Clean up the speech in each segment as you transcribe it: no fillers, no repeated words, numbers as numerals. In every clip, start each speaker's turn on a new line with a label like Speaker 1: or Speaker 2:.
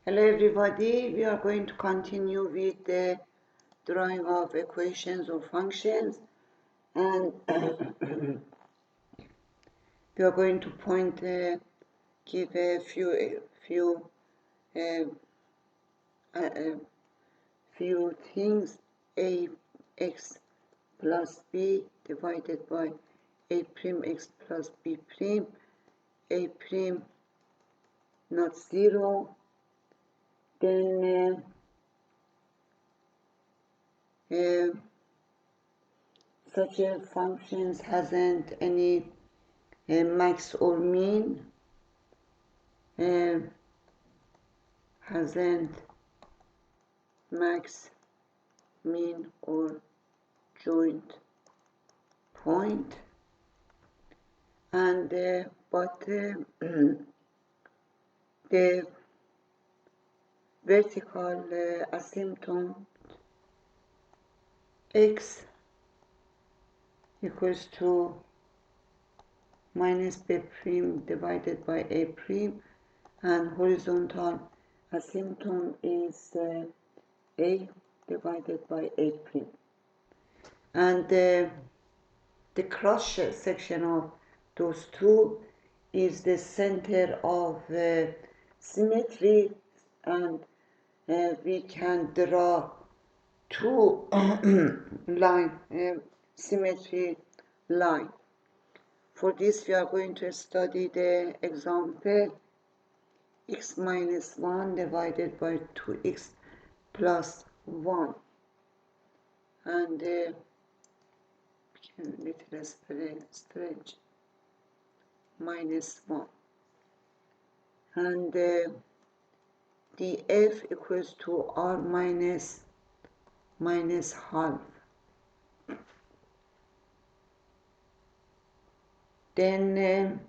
Speaker 1: Hello everybody, we are going to continue with the drawing of equations or functions, and we are going to give a few things. Ax plus b divided by a prime x plus b prime, a prime not 0, then such a function hasn't any max or mean, hasn't max, mean or joint point, and but the vertical asymptote x equals to minus b prime divided by a prime, and horizontal asymptote is a divided by a prime, and the cross section of those two is the center of symmetry, and we can draw two line symmetry line. For this we are going to study the example x minus 1 divided by 2x plus 1, and a little stretch minus 1, and df equals to r minus half. Then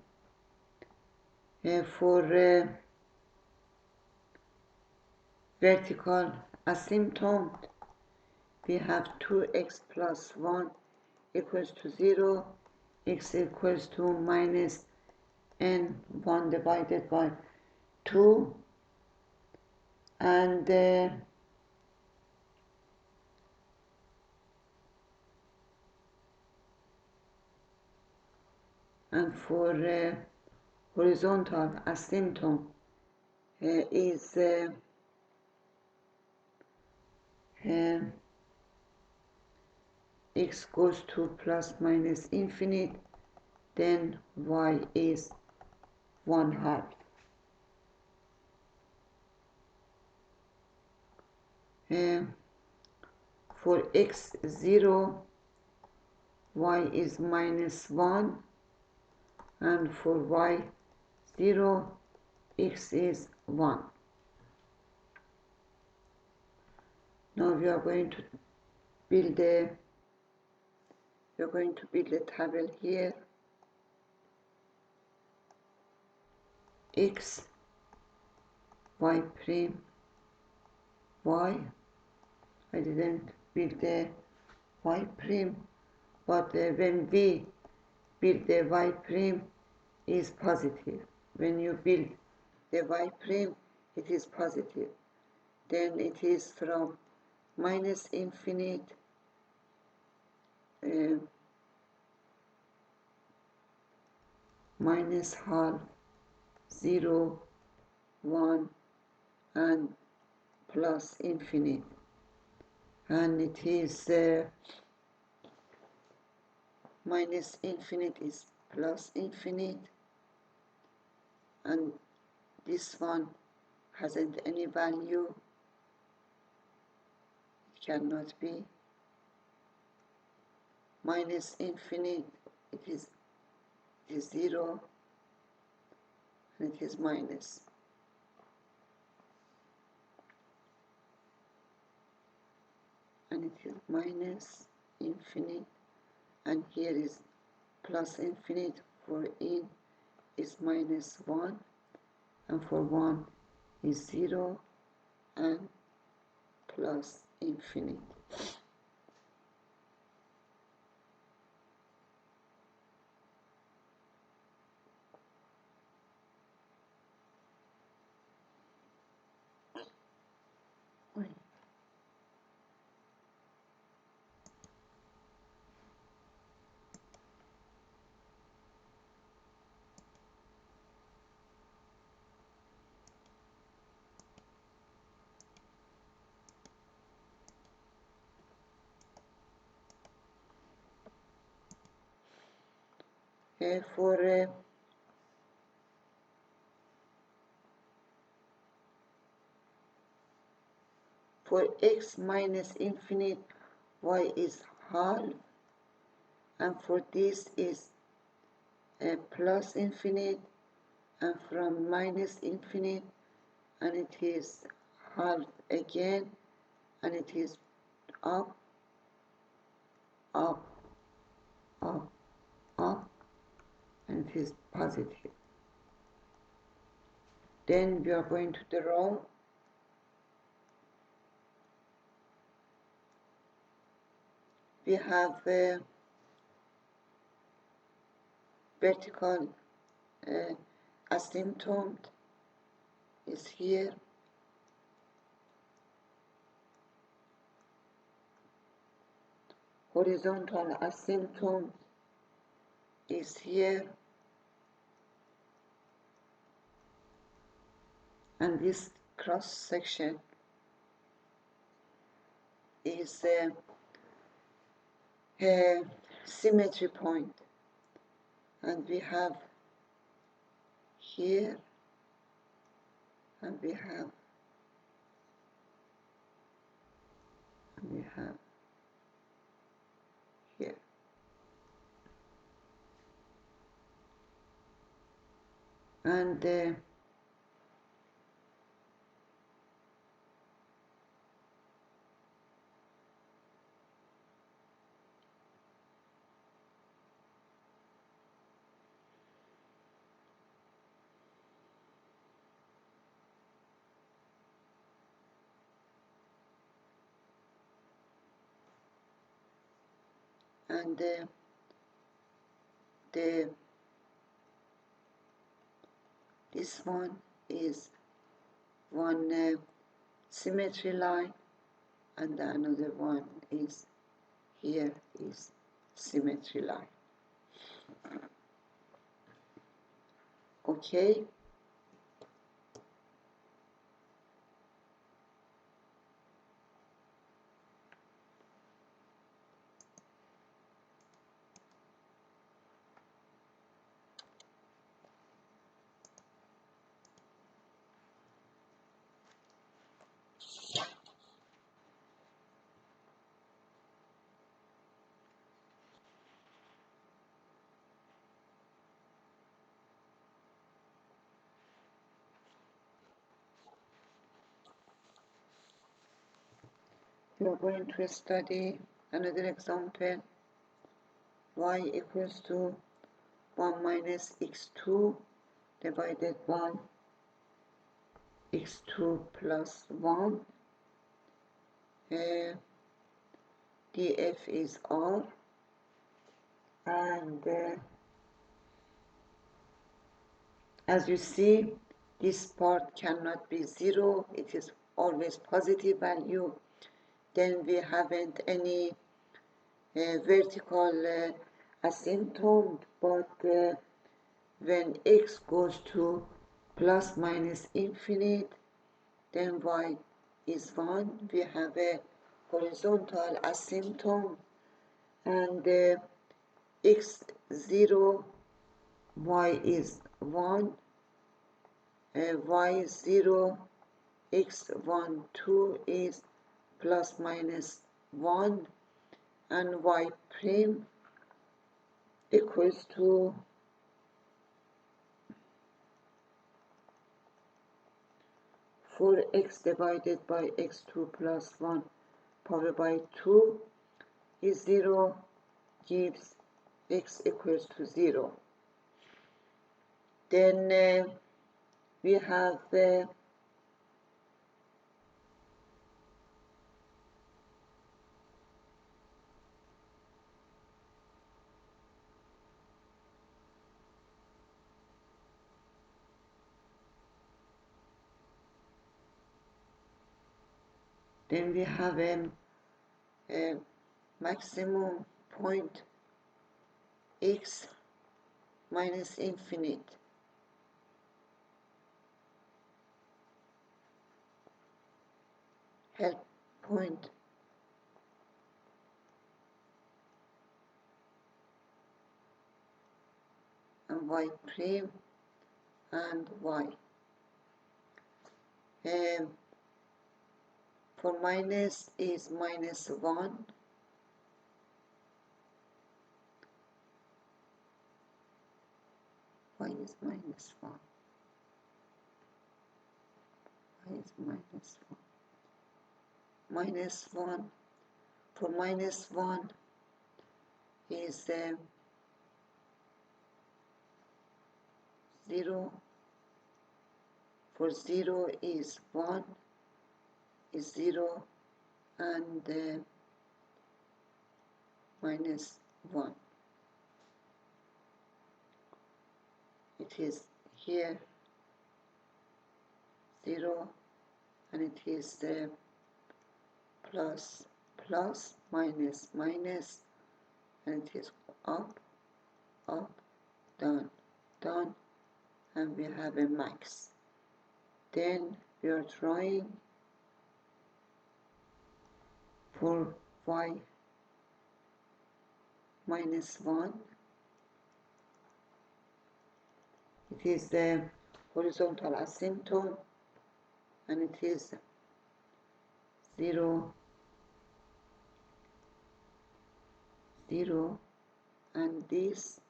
Speaker 1: for vertical asymptote we have 2x plus 1 equals to 0, x equals to minus n 1 divided by 2, and for horizontal asymptote is x goes to plus minus infinite, then y is 1/2. For x 0, y is minus 1, and for y 0, x is 1. Now we are going to build a table here. X, y prime, y. I didn't build the y prime, but when we build the y prime is positive. When you build the y prime, it is positive. Then it is from minus infinite minus half, 0, 1, and plus infinite, and it is minus infinite is plus infinite, and this one hasn't any value, it cannot be. Minus infinite, it is 0, and it is minus. And it is minus infinite, and here is plus infinite. For in is minus 1, and for 1 is 0, and plus infinite. for x minus infinite, y is half, and for this is plus infinite, and from minus infinite, and it is half again, and it is up, up, up, up, and it is positive. Then we are going to draw we have a vertical asymptote is here. Horizontal asymptote is here. And this cross section is a symmetry point. And we have here, and we have here. And this one is one symmetry line, and another one is here is symmetry line. Okay. We are going to study another example. Y equals to 1 minus x2 divided by x2 plus 1. df is r, and as you see, this part cannot be 0, it is always positive value. Then we haven't any vertical asymptote, but when x goes to plus minus infinite, then y is 1. We have a horizontal asymptote, and x0, y is 1, y0, x1, 2 is plus minus 1, and y prime equals to 4x divided by x2 plus 1 power by 2 is 0, gives x equals to 0. Then we have a maximum point x minus infinite. Help point y prime and y. For minus is minus 1. Y is minus 1. Y is minus 1. Minus 1. For minus 1 is 0. For 0 is 1, is 0, and minus 1. It is here 0, and it is plus, plus, minus, minus, and it is up, up, down, down, and we have a max. Then we are trying for y minus 1. It is the horizontal asymptote, and it is 0, 0, and this,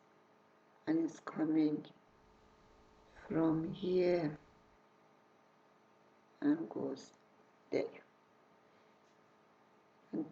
Speaker 1: and it's coming from here and goes there. And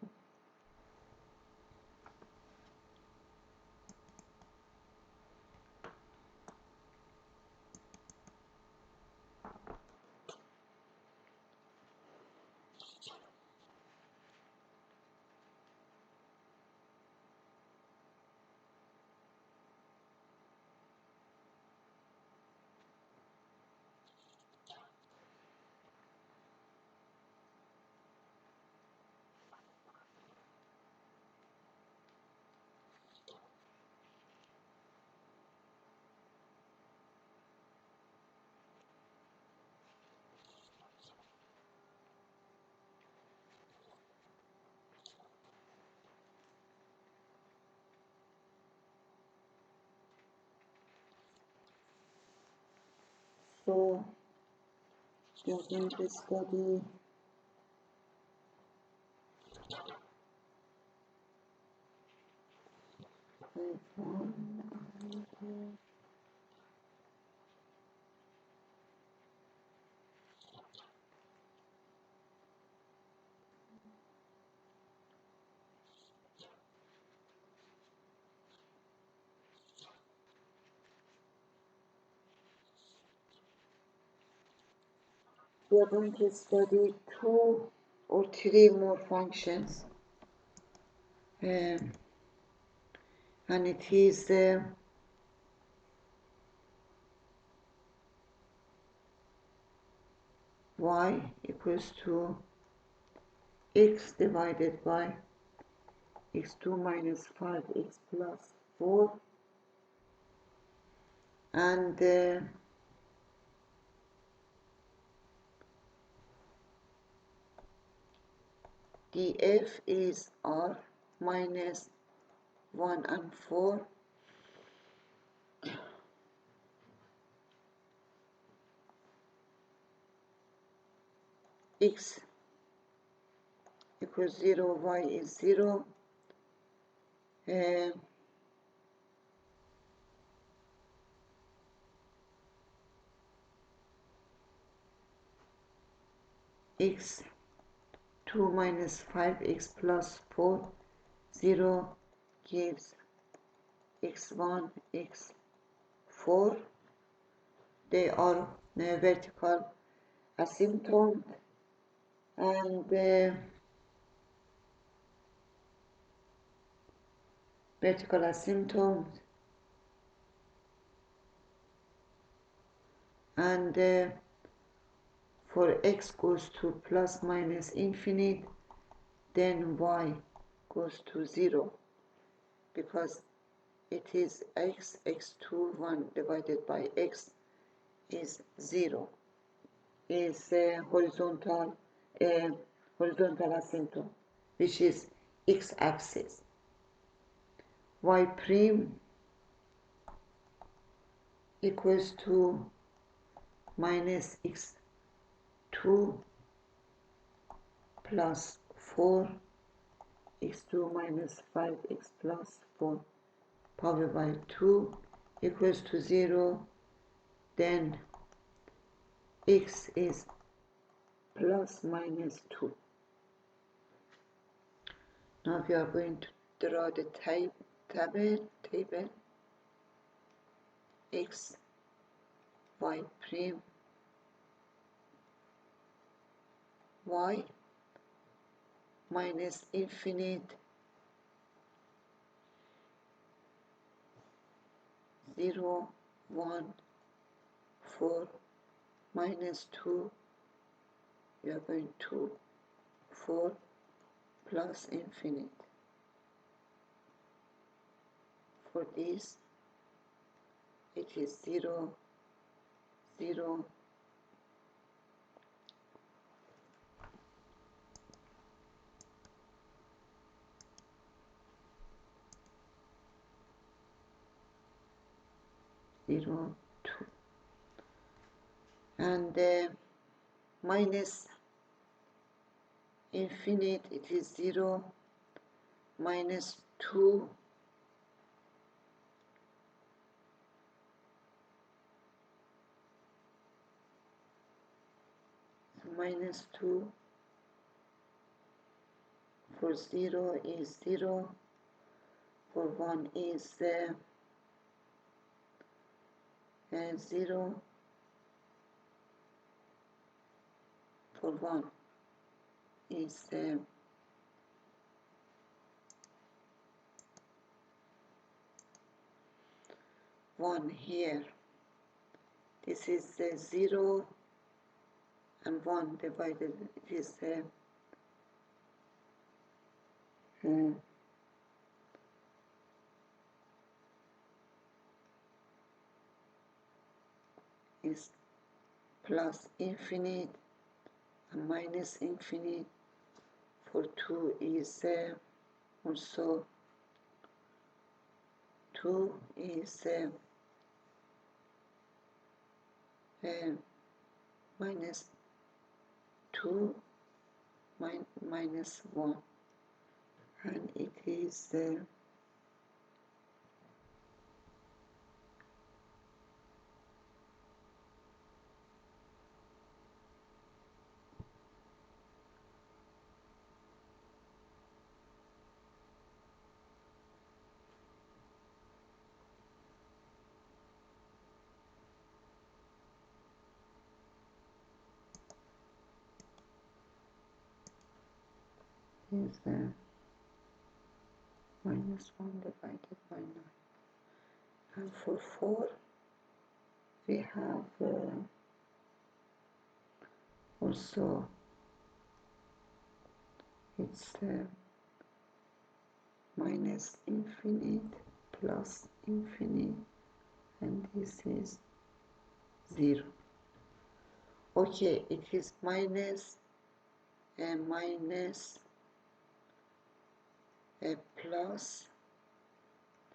Speaker 1: so we are going to study we are going to study 2 or 3 more functions, and it is y equals to x divided by x2 minus 5x plus 4, and df is r minus 1 and 4, x equals 0, y is 0, x 2 minus 5x plus 4, 0 gives x1, x4. They are vertical asymptote, and vertical asymptote, and for x goes to plus minus infinite, then y goes to 0, because it is x, x2, 1 divided by x is 0, is horizontal asymptote, which is x-axis. Y prime equals to minus x2 plus 4, x2 minus 5x plus 4 power by 2 equals to 0, then x is plus minus 2. Now we are going to draw the table x, y prime, y minus infinite 0, 1, 4, minus 2, we are going to 4 plus infinite. For this, it is 0, 0, 0, 2. And minus infinite, it is 0, minus 2, minus 2, for 0 is 0, for 1 is 0, for 1 is 1 here. This is 0 and 1 divided, it is is plus infinite and minus infinite. For 2 is also 2 is minus 2 minus 1, and it is minus 1 divided by 9. And for 4, we have also, it's minus infinite plus infinite, and this is 0. Okay, it is minus and minus plus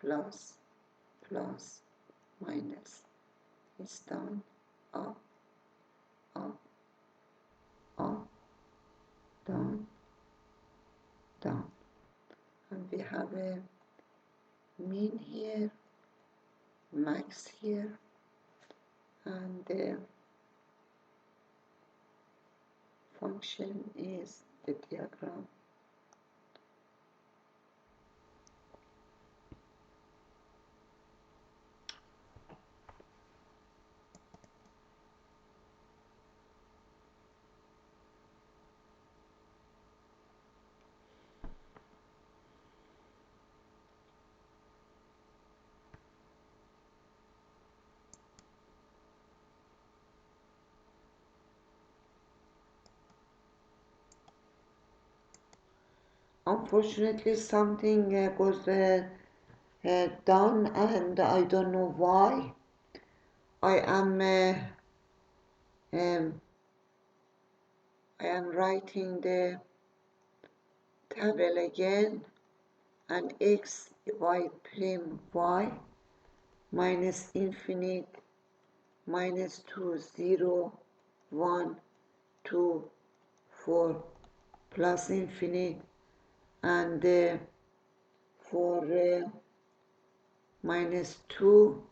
Speaker 1: plus plus minus. It's down, up, up, up, down, down. And we have a mean here, max here, and the function is the diagram. Unfortunately, something goes done, and I don't know why. I am writing the table again, and x, y prime, y minus infinite -2, 0, 1, 2, 4, plus infinite, and for -2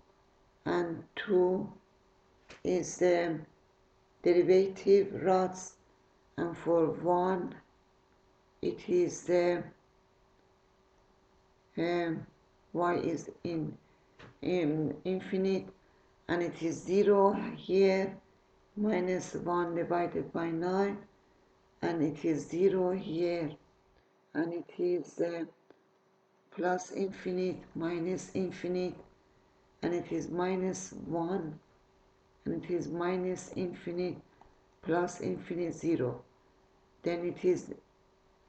Speaker 1: and 2 is the derivative rods, and for 1 it is the y is in infinite, and it is 0 here, -1 divided by 9, and it is 0 here, and it is plus infinite minus infinite, and it is -1, and it is minus infinite plus infinite 0. Then it is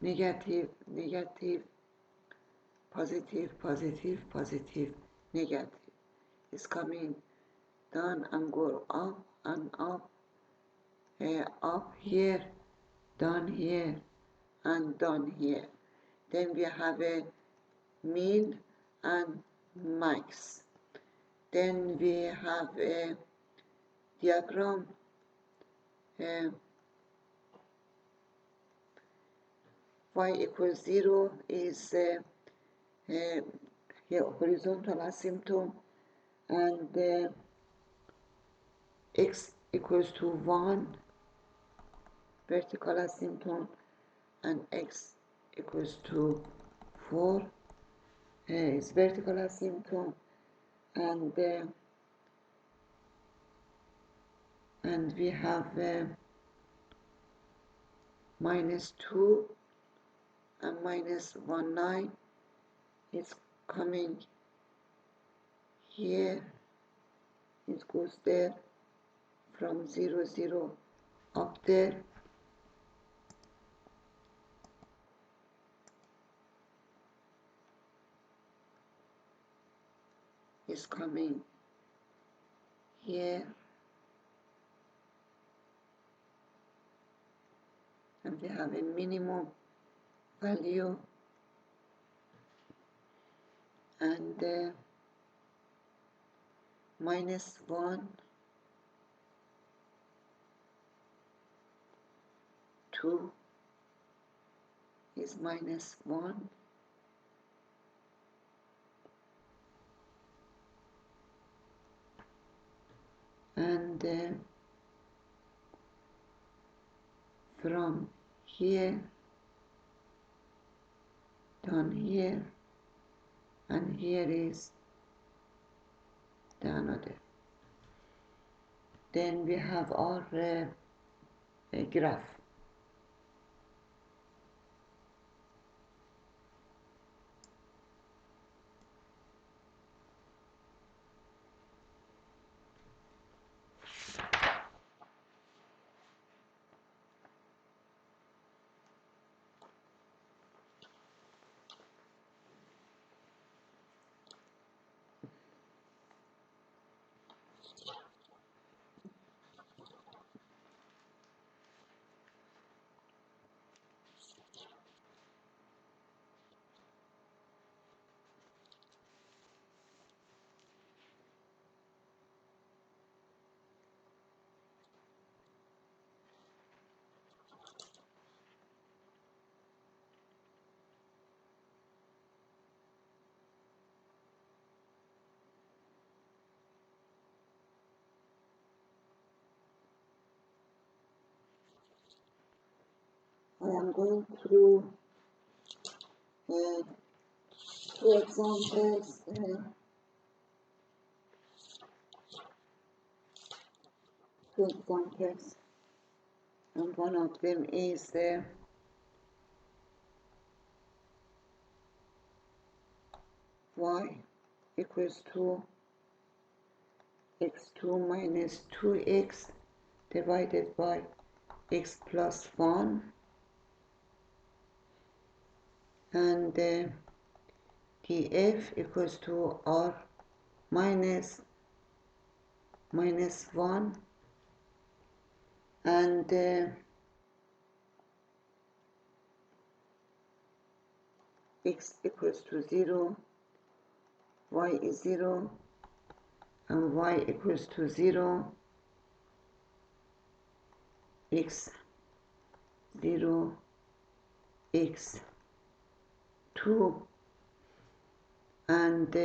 Speaker 1: negative, negative, positive, positive, positive, negative. It's coming down and go up and up, up here, down here, and down here. Then we have a mean and max. Then we have a diagram, y equals 0 is here horizontal asymptote, and x equals to 1 vertical asymptote, and x equals to 4 is vertical asymptote, and we have -2 and -19. It's coming here, it goes there, from 0, 0 up there, is coming here, and we have a minimum value, and -1, 2 is -1, and from here down here, and here is the another. Then we have our graph. I am going through two examples, and one of them is y equals to x2 minus 2x divided by x plus 1, and df equals to r minus 1, and x equals to 0, y is 0, and y equals to 0, x 0, x 2, and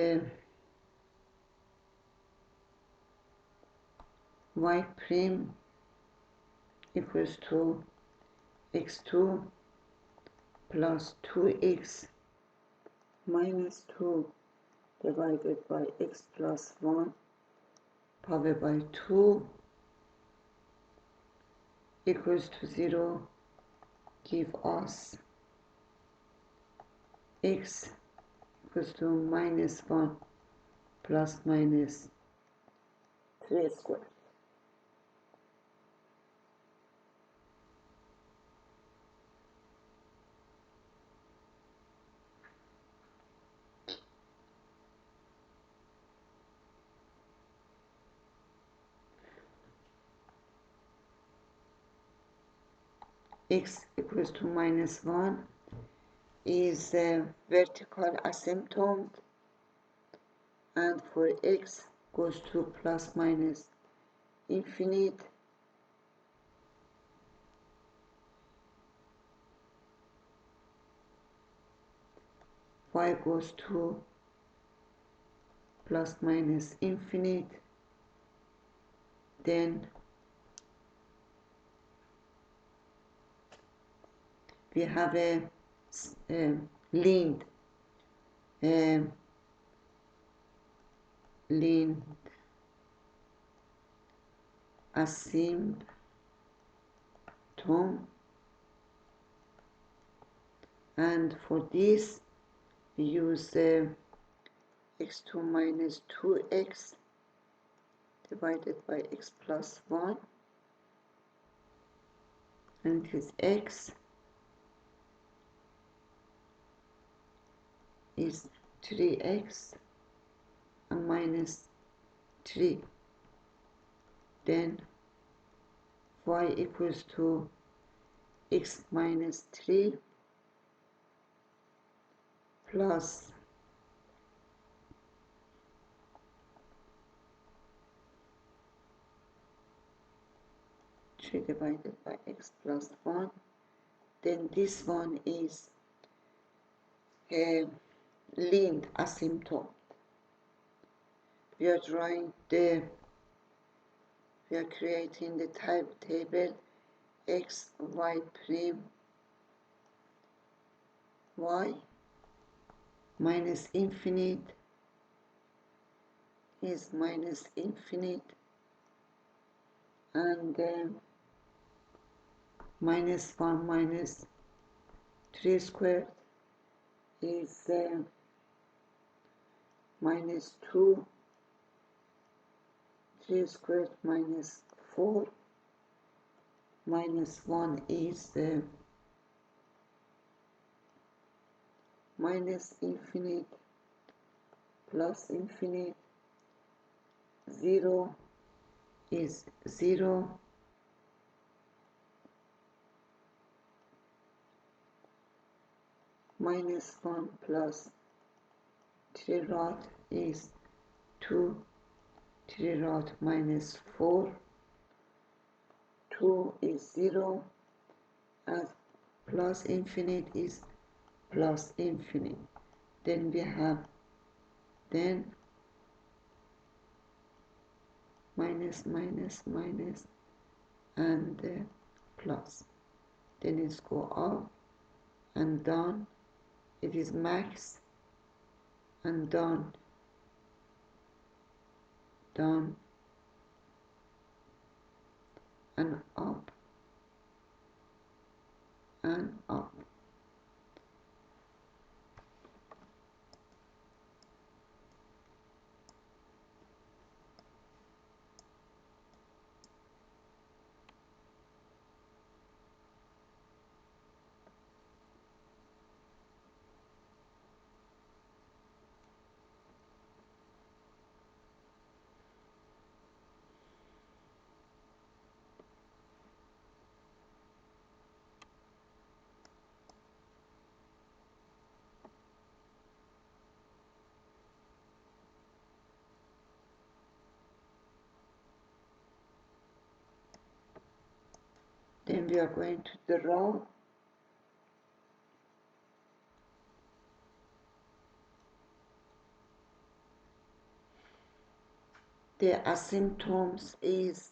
Speaker 1: y prime equals to x2 plus 2x minus 2 divided by x plus 1 power by 2 equals to 0, give us x equals to minus 1 plus minus 3 squared. X equals to minus 1 is a vertical asymptote, and for x goes to plus minus infinite, y goes to plus minus infinite, then we have a linked asymptote, and for this we use x2 minus 2x divided by x plus 1, and it is x is 3x and minus 3, then y equals to x minus 3 plus 3 divided by x plus 1, then this one is a linked asymptote. We are creating the type table x, y prime, y minus infinite is minus infinite, and minus 1 minus 3 squared is minus 2, 3 squared minus 4, minus 1 is minus infinite plus infinite, 0 is 0, minus 1 plus 3 rod is 2, 3 rod minus 4, 2 is 0, and plus infinite is plus infinite. Then we have minus minus minus and plus. Then it's go up and down. It is max and down, down and up and up. Then we are going to draw the asymptotes is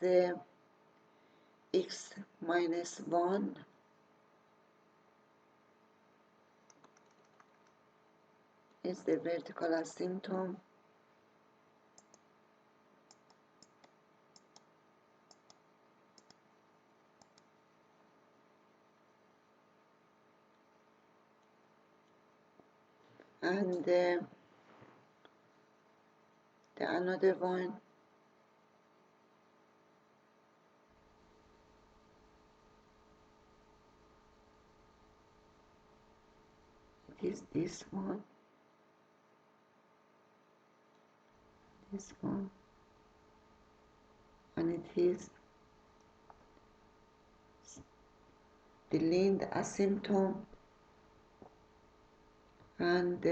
Speaker 1: x minus 1 is the vertical asymptote, and the another one is this one, and it is the lead asymptote, and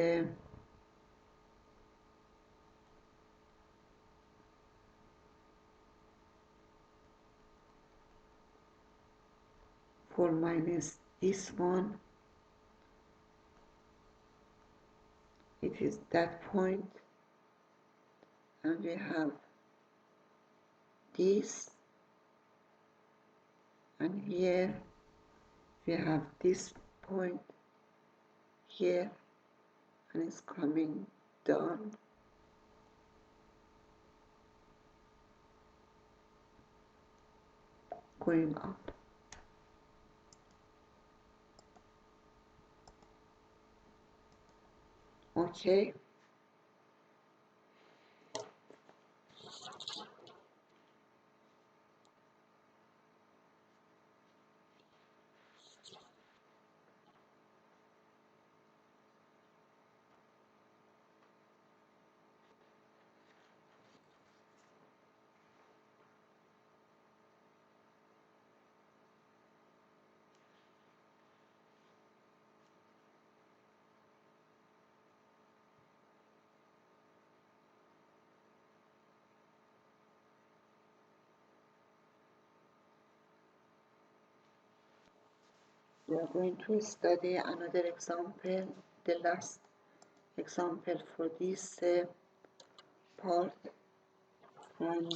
Speaker 1: for minus this one, it is that point, and we have this, and here we have this point here, and it's coming down, going up. Okay. We are going to study another example, the last example for this part, and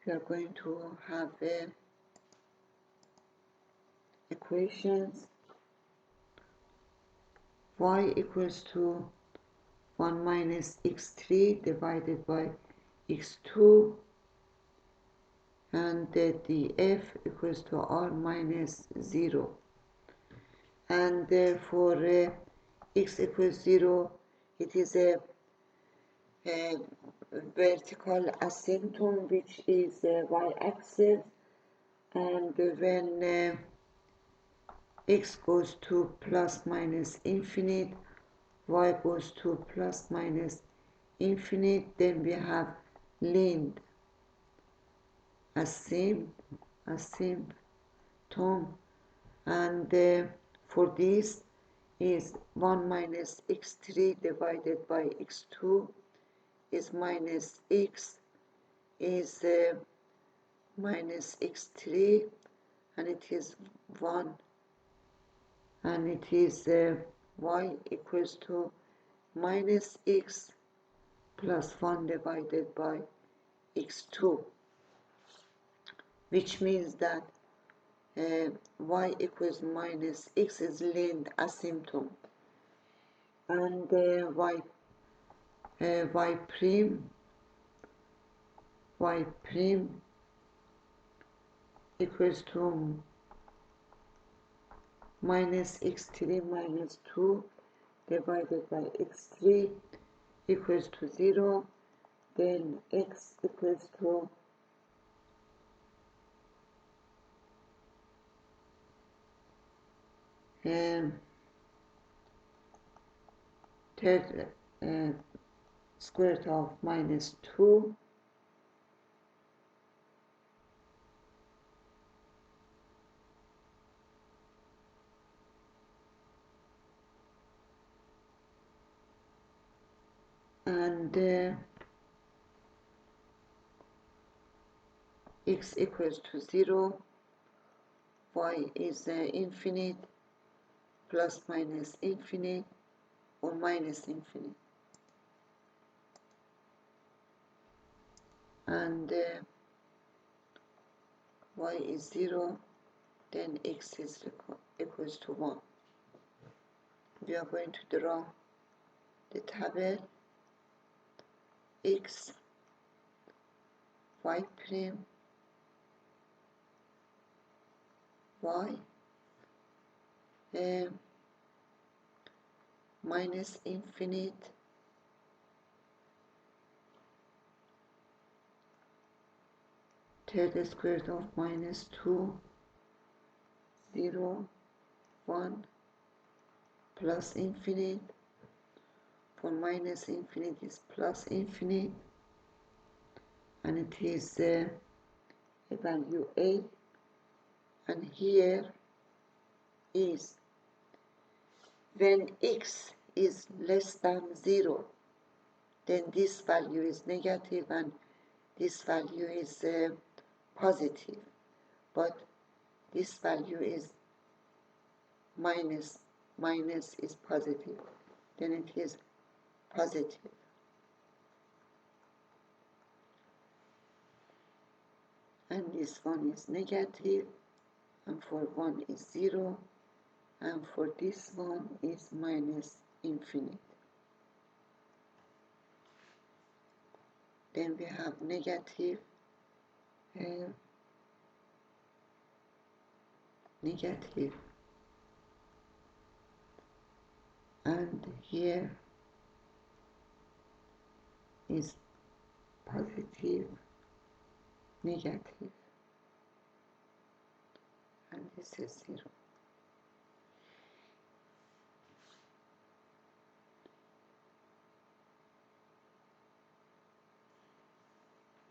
Speaker 1: we are going to have equations y equals to 1 minus x3 divided by x2, and the f equals to r minus 0. And for x equals 0, it is a vertical asymptote, which is y-axis, and when x goes to plus minus infinite, y goes to plus minus infinite, then we have lead asymptote, and for this is 1 minus x3 divided by x2 is minus x is minus x3, and it is 1, and it is y equals to minus x plus 1 divided by x2, which means that y equals minus x is lead asymptote, and y prime equals to minus x3 minus 2 divided by x3 equals to 0, then x equals to third square root of minus 2, and x equals to 0, y is infinite, plus minus infinite, or minus infinite. And y is 0, then x is equals to 1. We are going to draw the table x, y prime, y, minus infinite, third square root of minus 2, 0, 1, plus infinite, for minus infinite is plus infinite, and it is a value a, and here is when x is less than 0, then this value is negative and this value is positive, but this value is minus is positive, then it is positive. And this one is negative, and for 1 is 0, and for this one is minus infinite. Then we have negative, negative, and here is positive, negative, and this is 0.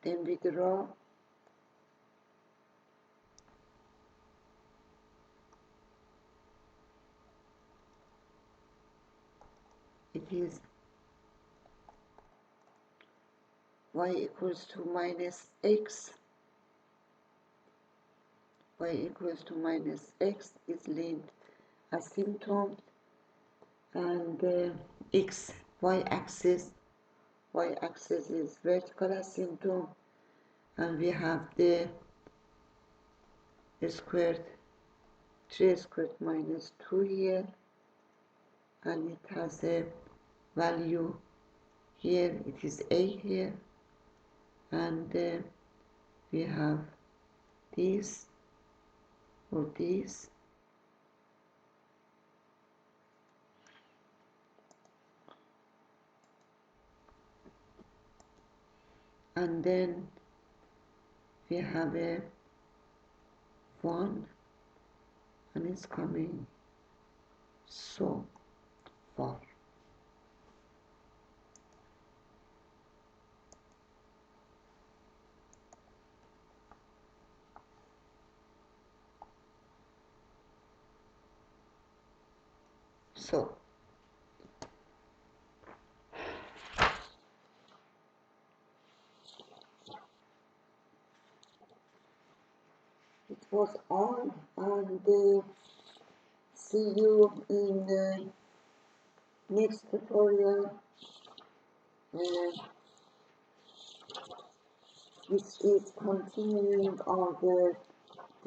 Speaker 1: Then we draw it is y equals to minus x, y equals to minus x is linked asymptote, and x, y-axis is vertical asymptote, and we have the squared 3 squared minus 2 here, and it has a value here, it is a here, and we have this or this, and then we have a 1, and it's coming so far. So it was all, and see you in next tutorial, which is continuing of the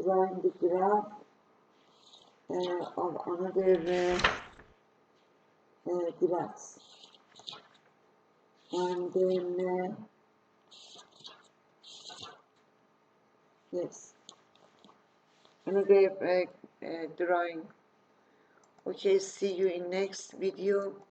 Speaker 1: drawing the graph of another graphs, and then yes, another drawing. Okay, see you in next video.